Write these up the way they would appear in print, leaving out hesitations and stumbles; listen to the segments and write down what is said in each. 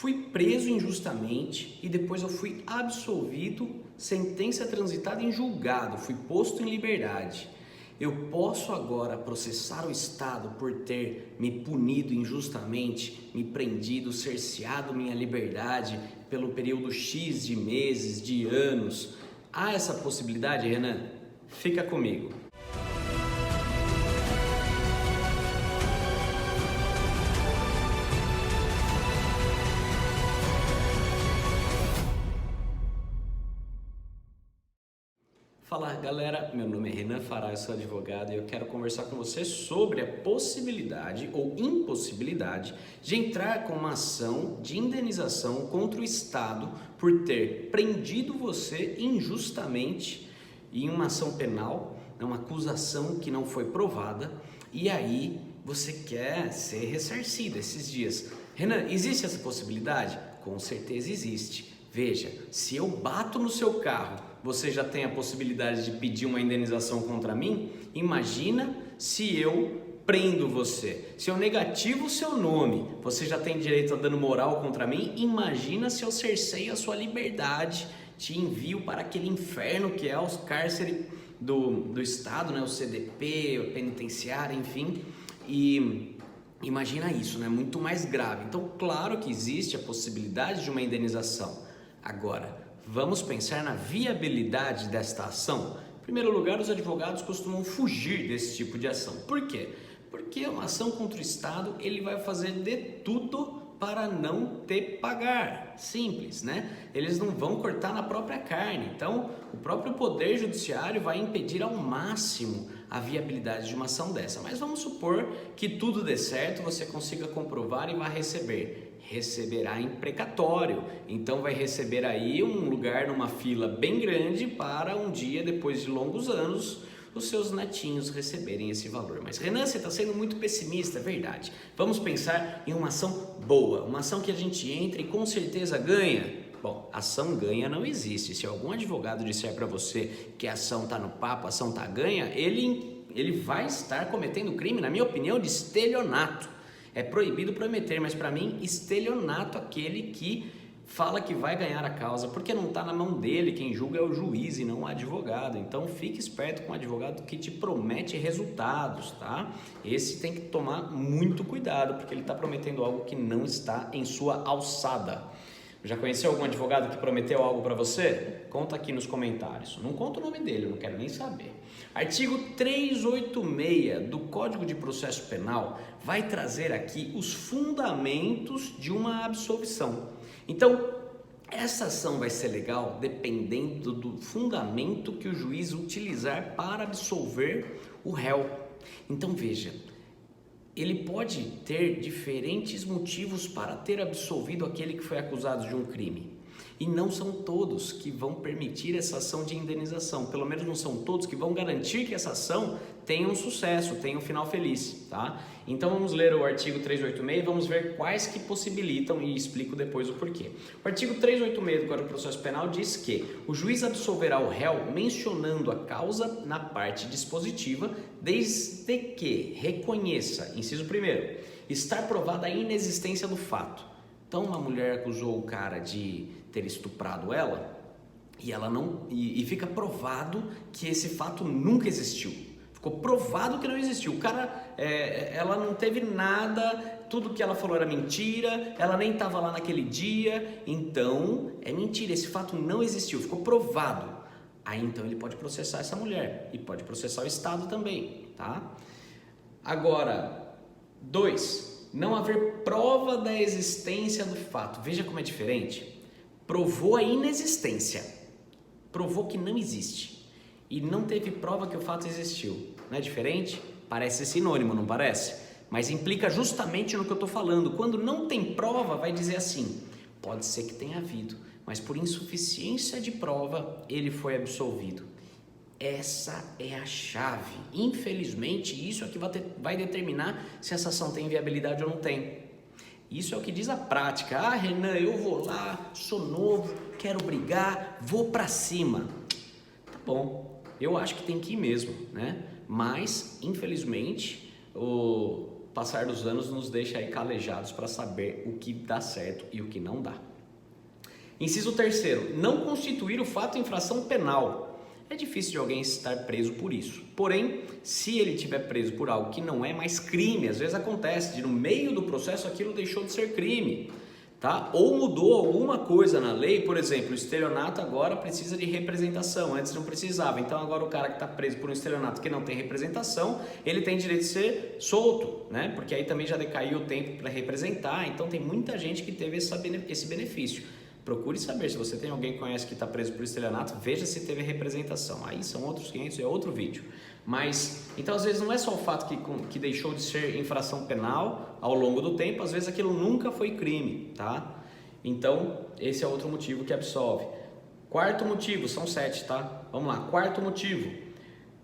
fui preso injustamente e depois eu fui absolvido, sentença transitada em julgado, fui posto em liberdade. Eu posso agora processar o Estado por ter me punido injustamente, me prendido, cerceado minha liberdade pelo período X de meses, de anos. Há essa possibilidade, Renan? Fica comigo. Fala galera, meu nome é Renan Fará, eu sou advogado e eu quero conversar com você sobre a possibilidade ou impossibilidade de entrar com uma ação de indenização contra o Estado por ter prendido você injustamente em uma ação penal, uma acusação que não foi provada, e aí você quer ser ressarcido esses dias. Renan, existe essa possibilidade? Com certeza existe. Veja, se eu bato no seu carro, você já tem a possibilidade de pedir uma indenização contra mim? Imagina se eu prendo você. Se eu negativo o seu nome, você já tem direito a dano moral contra mim? Imagina se eu cerceio a sua liberdade, te envio para aquele inferno que é o cárcere do Estado, né? O CDP, o penitenciário, enfim. E imagina isso, né? Muito mais grave. Então, claro que existe a possibilidade de uma indenização. Agora, vamos pensar na viabilidade desta ação? Em primeiro lugar, os advogados costumam fugir desse tipo de ação. Por quê? Porque uma ação contra o Estado, ele vai fazer de tudo para não ter pagar. Simples, né? Eles não vão cortar na própria carne. Então, o próprio Poder Judiciário vai impedir ao máximo a viabilidade de uma ação dessa. Mas vamos supor que tudo dê certo, você consiga comprovar e vá receber. Receberá em precatório, então vai receber aí um lugar numa fila bem grande para um dia, depois de longos anos, os seus netinhos receberem esse valor. Mas Renan, você está sendo muito pessimista, é verdade. Vamos pensar em uma ação boa, uma ação que a gente entra e com certeza ganha. Bom, ação ganha não existe. Se algum advogado disser para você que a ação está no papo, a ação está ganha, ele vai estar cometendo crime, na minha opinião, de estelionato. É proibido prometer, mas para mim, estelionato aquele que fala que vai ganhar a causa, porque não está na mão dele, quem julga é o juiz e não o advogado. Então fique esperto com o advogado que te promete resultados, tá? Esse tem que tomar muito cuidado, porque ele está prometendo algo que não está em sua alçada. Já conheceu algum advogado que prometeu algo para você? Conta aqui nos comentários. Não conta o nome dele, eu não quero nem saber. Artigo 386 do Código de Processo Penal vai trazer aqui os fundamentos de uma absolvição. Então, essa ação vai ser legal dependendo do fundamento que o juiz utilizar para absolver o réu. Então, veja, ele pode ter diferentes motivos para ter absolvido aquele que foi acusado de um crime. E não são todos que vão permitir essa ação de indenização. Pelo menos não são todos que vão garantir que essa ação tenha um sucesso, tenha um final feliz, tá? Então vamos ler o artigo 386 e vamos ver quais que possibilitam e explico depois o porquê. O artigo 386 do Código de Processo Penal diz que o juiz absolverá o réu mencionando a causa na parte dispositiva, desde que reconheça, inciso 1º, estar provada a inexistência do fato. Então uma mulher acusou o cara de ter estuprado ela e ela não e fica provado que esse fato nunca existiu. Ficou provado que não existiu. O cara, ela não teve nada, tudo que ela falou era mentira, ela nem estava lá naquele dia, então é mentira, esse fato não existiu, ficou provado. Aí então ele pode processar essa mulher e pode processar o Estado também, tá? Agora, 2. Não haver prova da existência do fato. Veja como é diferente. Provou a inexistência, provou que não existe e não teve prova que o fato existiu. Não é diferente? Parece sinônimo, não parece? Mas implica justamente no que eu estou falando. Quando não tem prova, vai dizer assim, pode ser que tenha havido, mas por insuficiência de prova, ele foi absolvido. Essa é a chave. Infelizmente, isso é que vai determinar se essa ação tem viabilidade ou não tem. Isso é o que diz a prática. Ah, Renan, eu vou lá, sou novo, quero brigar, vou pra cima. Tá bom, eu acho que tem que ir mesmo, né? Mas, infelizmente, passar dos anos nos deixa aí calejados para saber o que dá certo e o que não dá. Inciso terceiro, não constituir o fato infração penal. É difícil de alguém estar preso por isso. Porém, se ele estiver preso por algo que não é mais crime, às vezes acontece de no meio do processo aquilo deixou de ser crime, tá? Ou mudou alguma coisa na lei, por exemplo, o estelionato agora precisa de representação, antes não precisava. Então agora o cara que está preso por um estelionato que não tem representação, ele tem direito de ser solto, né? Porque aí também já decaiu o tempo para representar, então tem muita gente que teve esse benefício. Procure saber, se você tem alguém que conhece que está preso por estelionato, veja se teve representação. Aí são outros 500, é outro vídeo. Mas, então às vezes não é só o fato que deixou de ser infração penal ao longo do tempo, às vezes aquilo nunca foi crime, tá? Então, esse é outro motivo que absolve. Quarto motivo, são 7, tá? Vamos lá, quarto motivo.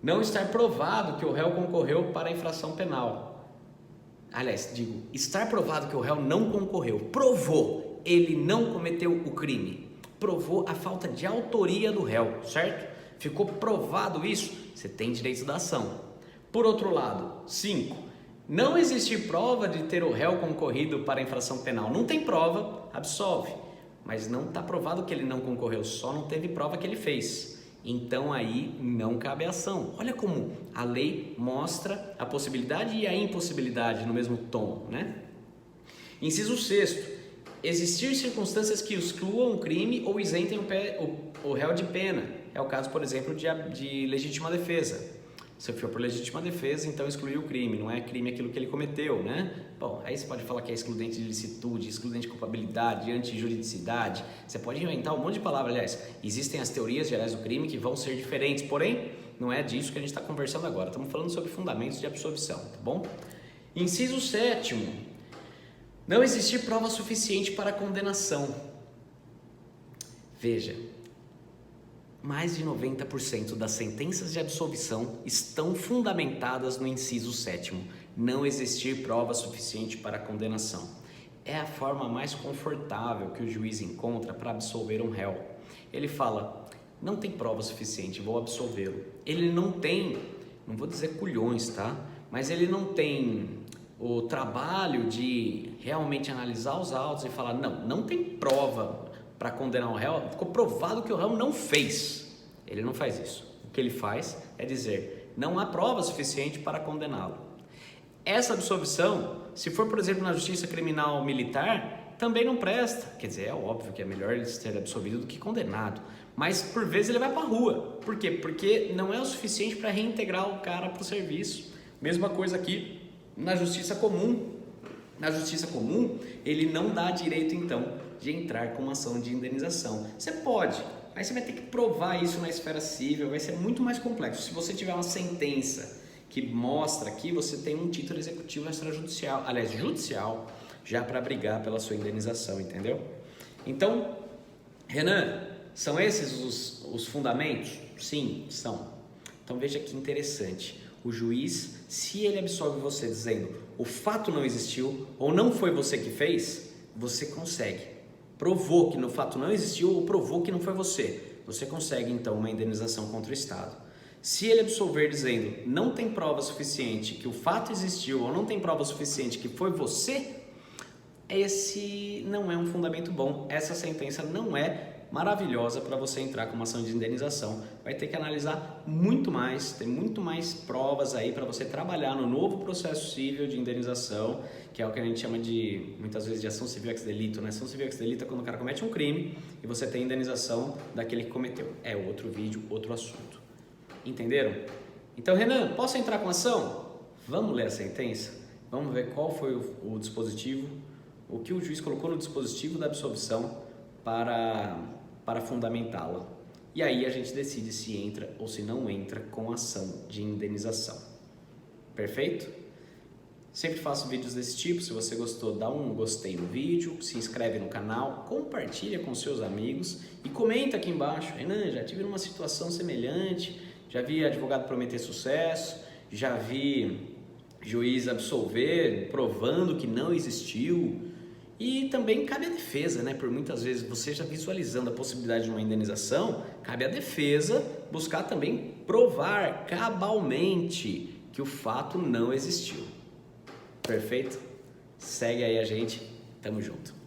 Não estar provado que o réu concorreu para a infração penal. Aliás, digo, estar provado que o réu não concorreu, provou. Ele não cometeu o crime, provou a falta de autoria do réu, certo? Ficou provado isso, você tem direito da ação. Por outro lado, 5. Não existir prova de ter o réu concorrido para a infração penal. Não tem prova, absolve, mas não está provado que ele não concorreu, só não teve prova que ele fez. Então aí não cabe ação. Olha como a lei mostra a possibilidade e a impossibilidade no mesmo tom, né? Inciso 6. Existir circunstâncias que excluam o crime ou isentem o réu de pena. É o caso, por exemplo, de legítima defesa. Se for por legítima defesa, então excluir o crime, não é crime aquilo que ele cometeu, né? Bom, aí você pode falar que é excludente de licitude, excludente de culpabilidade, antijuridicidade. Você pode inventar um monte de palavras, aliás. Existem as teorias gerais do crime que vão ser diferentes, porém, não é disso que a gente está conversando agora. Estamos falando sobre fundamentos de absolvição, tá bom? Inciso 7. Não existir prova suficiente para a condenação. Veja, mais de 90% das sentenças de absolvição estão fundamentadas no inciso 7º. Não existir prova suficiente para a condenação. É a forma mais confortável que o juiz encontra para absolver um réu. Ele fala, não tem prova suficiente, vou absolvê-lo. Ele não tem, não vou dizer culhões, tá? Mas ele não tem o trabalho de realmente analisar os autos e falar, não tem prova para condenar o réu, ficou provado que o réu não fez. Ele não faz isso. O que ele faz é dizer, não há prova suficiente para condená-lo. Essa absolvição, se for, por exemplo, na justiça criminal militar, também não presta. Quer dizer, é óbvio que é melhor ele ser absolvido do que condenado. Mas, por vezes, ele vai para a rua. Por quê? Porque não é o suficiente para reintegrar o cara para o serviço. Mesma coisa aqui na justiça comum. Na justiça comum, ele não dá direito, então, de entrar com uma ação de indenização. Você pode, aí você vai ter que provar isso na esfera civil, vai ser muito mais complexo. Se você tiver uma sentença que mostra que você tem um título executivo extrajudicial, aliás, judicial, já para brigar pela sua indenização, entendeu? Então, Renan, são esses os fundamentos? Sim, são. Então veja que interessante. O juiz, se ele absolve você dizendo o fato não existiu ou não foi você que fez, você consegue. Provou que no fato não existiu ou provou que não foi você. Você consegue então uma indenização contra o Estado. Se ele absolver dizendo não tem prova suficiente que o fato existiu ou não tem prova suficiente que foi você, esse não é um fundamento bom. Essa sentença não é maravilhosa para você entrar com uma ação de indenização. Vai ter que analisar muito mais, tem muito mais provas aí para você trabalhar no novo processo civil de indenização, que é o que a gente chama de, muitas vezes, de ação civil ex delito, né? Ação civil ex delito é quando o cara comete um crime e você tem indenização daquele que cometeu. É outro vídeo, outro assunto. Entenderam? Então, Renan, posso entrar com ação? Vamos ler a sentença? Vamos ver qual foi o dispositivo, o que o juiz colocou no dispositivo da absolvição para fundamentá-la. E aí a gente decide se entra ou se não entra com ação de indenização. Perfeito? Sempre faço vídeos desse tipo. Se você gostou, dá um gostei no vídeo, se inscreve no canal, compartilha com seus amigos e comenta aqui embaixo. Renan, já tive numa situação semelhante, já vi advogado prometer sucesso, já vi juiz absolver provando que não existiu. E também cabe à defesa, né? Por muitas vezes você já visualizando a possibilidade de uma indenização, cabe à defesa buscar também provar cabalmente que o fato não existiu. Perfeito? Segue aí a gente, tamo junto.